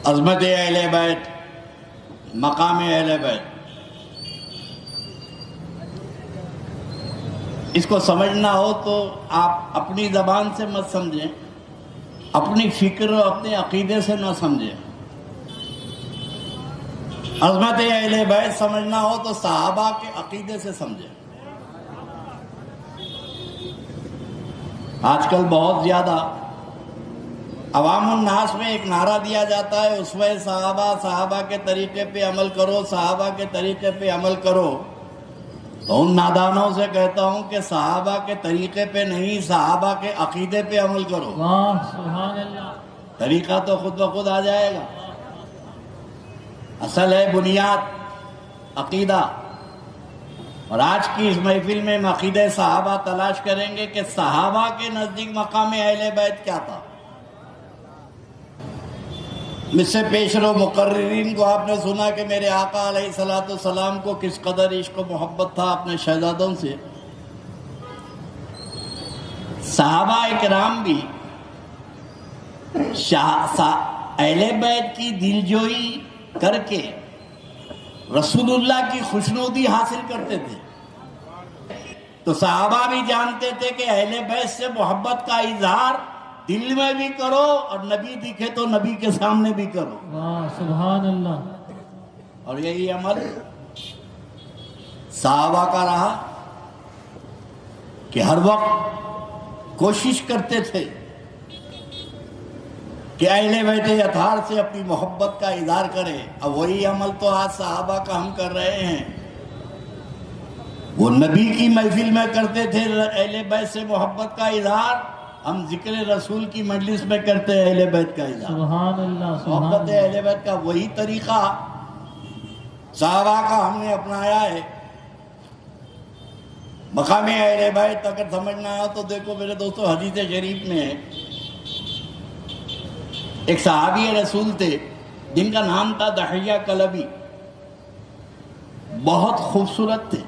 عظمت اہل بیت، مقام اہل بیت، اس کو سمجھنا ہو تو آپ اپنی زبان سے مت سمجھیں، اپنی فکر اور اپنے عقیدے سے نہ سمجھیں۔ عظمت اہل بیت سمجھنا ہو تو صحابہ کے عقیدے سے سمجھیں۔ آج کل بہت زیادہ عوام الناس میں ایک نعرہ دیا جاتا ہے، اسوہ صحابہ، صحابہ کے طریقے پہ عمل کرو، صحابہ کے طریقے پہ عمل کرو۔ تو ان نادانوں سے کہتا ہوں کہ صحابہ کے طریقے پہ نہیں، صحابہ کے عقیدے پہ عمل کرو۔ واہ سبحان اللہ۔ طریقہ تو خود بخود آ جائے گا، اصل ہے بنیاد عقیدہ۔ اور آج کی اس محفل میں ہم عقیدہ صحابہ تلاش کریں گے کہ صحابہ کے نزدیک مقام اہل بیت کیا تھا۔ مجھ سے پیش رو مقررین کو آپ نے سنا کہ میرے آقا علیہ الصلوۃ والسلام کو کس قدر عشق و محبت تھا اپنے شہزادوں سے۔ صحابہ اکرام بھی اہل بیت کی دلجوئی کر کے رسول اللہ کی خوشنودی حاصل کرتے تھے۔ تو صحابہ بھی جانتے تھے کہ اہل بیت سے محبت کا اظہار دل میں بھی کرو اور نبی دکھے تو نبی کے سامنے بھی کرو۔ واہ سبحان اللہ۔ اور یہی عمل صحابہ کا رہا کہ ہر وقت کوشش کرتے تھے کہ اہل بیت اطہار سے اپنی محبت کا اظہار کرے۔ اب وہی عمل تو آج صحابہ کا ہم کر رہے ہیں۔ وہ نبی کی محفل میں کرتے تھے اہل بیت سے محبت کا اظہار، ہم ذکر رسول کی مجلس میں کرتے ہیں اہل بیت کا اظہار۔ سبحان اللہ سبحان محبت اللہ۔ اہل بیت کا وہی طریقہ صحابہ کا ہم نے اپنایا ہے۔ مقام اہل بیت اگر سمجھنا ہے تو دیکھو میرے دوستو، حدیث شریف میں ہے، ایک صحابی رسول تھے جن کا نام تھا دحیہ کلبی، بہت خوبصورت تھے،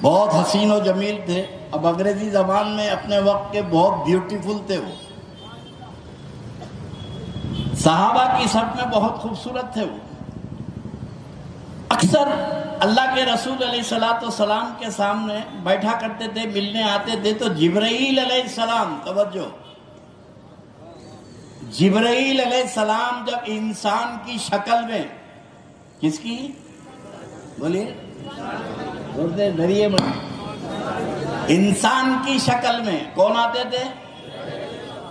بہت حسین و جمیل تھے۔ اب انگریزی زبان میں اپنے وقت کے بہت بیوٹیفل تھے وہ، صحابہ کی صف میں بہت خوبصورت تھے وہ۔ اکثر اللہ کے رسول علیہ الصلوۃ والسلام کے سامنے بیٹھا کرتے تھے، ملنے آتے تھے تو جبرائیل علیہ السلام، توجہ، جبرائیل علیہ السلام جب انسان کی شکل میں، کس کی بولیے ذریعے میں، انسان کی شکل میں کون آتے تھے؟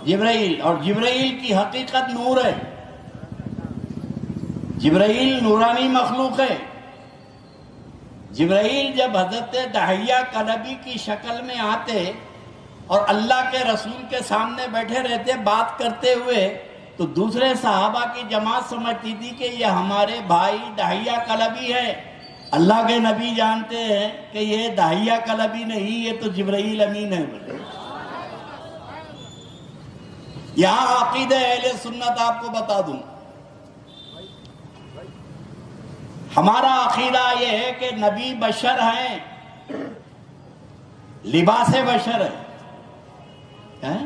جبرائیل۔ اور جبرائیل کی حقیقت نور ہے، جبرائیل نورانی مخلوق ہے۔ جبرائیل جب حضرت دحیہ کلبی کی شکل میں آتے اور اللہ کے رسول کے سامنے بیٹھے رہتے بات کرتے ہوئے، تو دوسرے صحابہ کی جماعت سمجھتی تھی کہ یہ ہمارے بھائی دحیہ کلبی ہے۔ اللہ کے نبی جانتے ہیں کہ یہ دحیہ کلبی نہیں، یہ تو جبرائیل امین ہے۔ یہاں عقیدہ اہل سنت آپ کو بتا دوں، ہمارا عقیدہ یہ ہے کہ نبی بشر ہیں، لباس بشر ہے،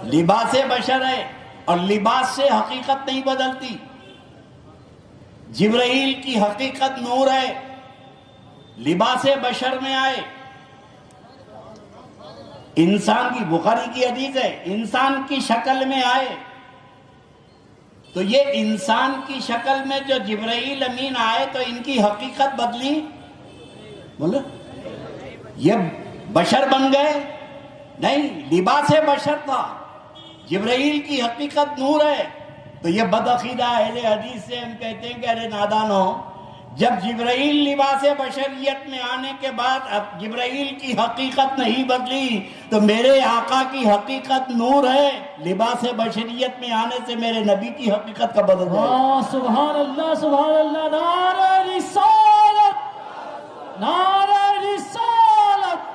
لباس بشر ہے، اور لباس سے حقیقت نہیں بدلتی۔ جبرائیل کی حقیقت نور ہے، لباس بشر میں آئے، انسان کی، بخاری کی حدیث ہے، انسان کی شکل میں آئے۔ تو یہ انسان کی شکل میں جو جبرائیل امین آئے تو ان کی حقیقت بدلی، بولو یہ بشر بن گئے؟ نہیں، لباس بشر تھا، جبرائیل کی حقیقت نور ہے۔ تو یہ بدعقیدہ اہل حدیث سے ہم کہتے ہیں کہ ارے نادانو، جب جبرائیل لباس بشریت میں آنے کے بعد اب جبرائیل کی حقیقت نہیں بدلی تو میرے آقا کی حقیقت نور ہے، لباس بشریت میں آنے سے میرے نبی کی حقیقت کا بدل جائے گا۔ سبحان اللہ سبحان اللہ۔ نعرہ رسالت، نعرہ رسالت۔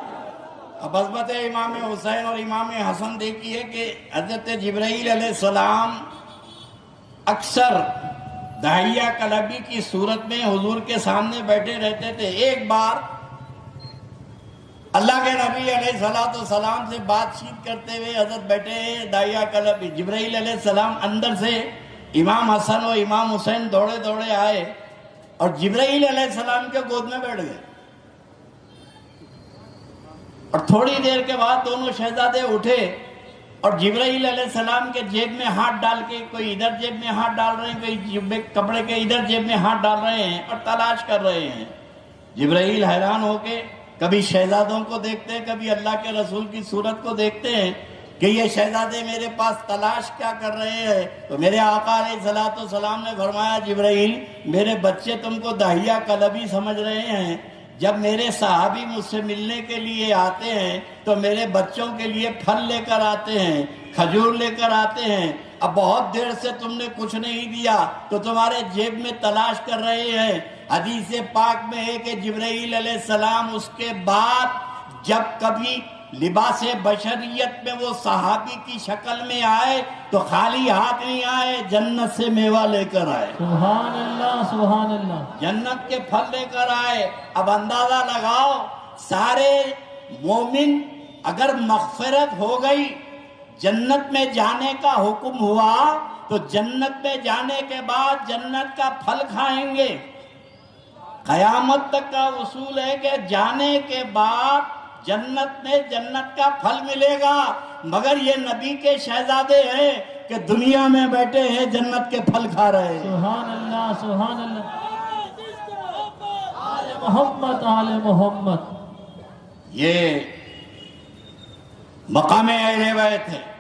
اب عظمت امام حسین اور امام حسن دیکھیے کہ حضرت جبرائیل علیہ السلام اکثر دحیہ کلبی کی صورت میں حضور کے سامنے بیٹھے رہتے تھے۔ ایک بار اللہ کے نبی علیہ الصلوۃ والسلام سے بات چیت کرتے ہوئے حضرت بیٹھے داہیہ کلب جبرائیل علیہ السلام اندر سے امام حسن و امام حسین دوڑے دوڑے آئے اور جبرائیل علیہ السلام کے گود میں بیٹھ گئے، اور تھوڑی دیر کے بعد دونوں شہزادے اٹھے اور جبرائیل علیہ السلام کے جیب میں ہاتھ ڈال کے، کوئی ادھر جیب میں ہاتھ ڈال رہے ہیں، کوئی کپڑے کے ادھر جیب میں ہاتھ ڈال رہے ہیں اور تلاش کر رہے ہیں۔ جبرائیل حیران ہو کے کبھی شہزادوں کو دیکھتے ہیں، کبھی اللہ کے رسول کی صورت کو دیکھتے ہیں کہ یہ شہزادے میرے پاس تلاش کیا کر رہے ہیں۔ تو میرے آقا علیہ الصلوۃ والسلام نے فرمایا جبرائیل، میرے بچے تم کو داہیہ کلبی سمجھ رہے ہیں، جب میرے صحابی مجھ سے ملنے کے لیے آتے ہیں تو میرے بچوں کے لیے پھل لے کر آتے ہیں، کھجور لے کر آتے ہیں، اب بہت دیر سے تم نے کچھ نہیں دیا تو تمہارے جیب میں تلاش کر رہے ہیں۔ حدیث پاک میں ہے کہ جبرائیل علیہ السلام اس کے بعد جب کبھی لباس بشریت میں وہ صحابی کی شکل میں آئے تو خالی ہاتھ نہیں آئے، جنت سے میوہ لے کر آئے، سبحان اللہ سبحان اللہ۔ جنت کے پھل لے کر آئے۔ اب اندازہ لگاؤ، سارے مومن اگر مغفرت ہو گئی، جنت میں جانے کا حکم ہوا تو جنت میں جانے کے بعد جنت کا پھل کھائیں گے۔ قیامت تک کا اصول ہے کہ جانے کے بعد جنت میں جنت کا پھل ملے گا، مگر یہ نبی کے شہزادے ہیں کہ دنیا میں بیٹھے ہیں جنت کے پھل کھا رہے ہیں۔ سبحان اللہ سبحان اللہ۔ آل محمد آل محمد۔ یہ مقام اہل بیت ہے۔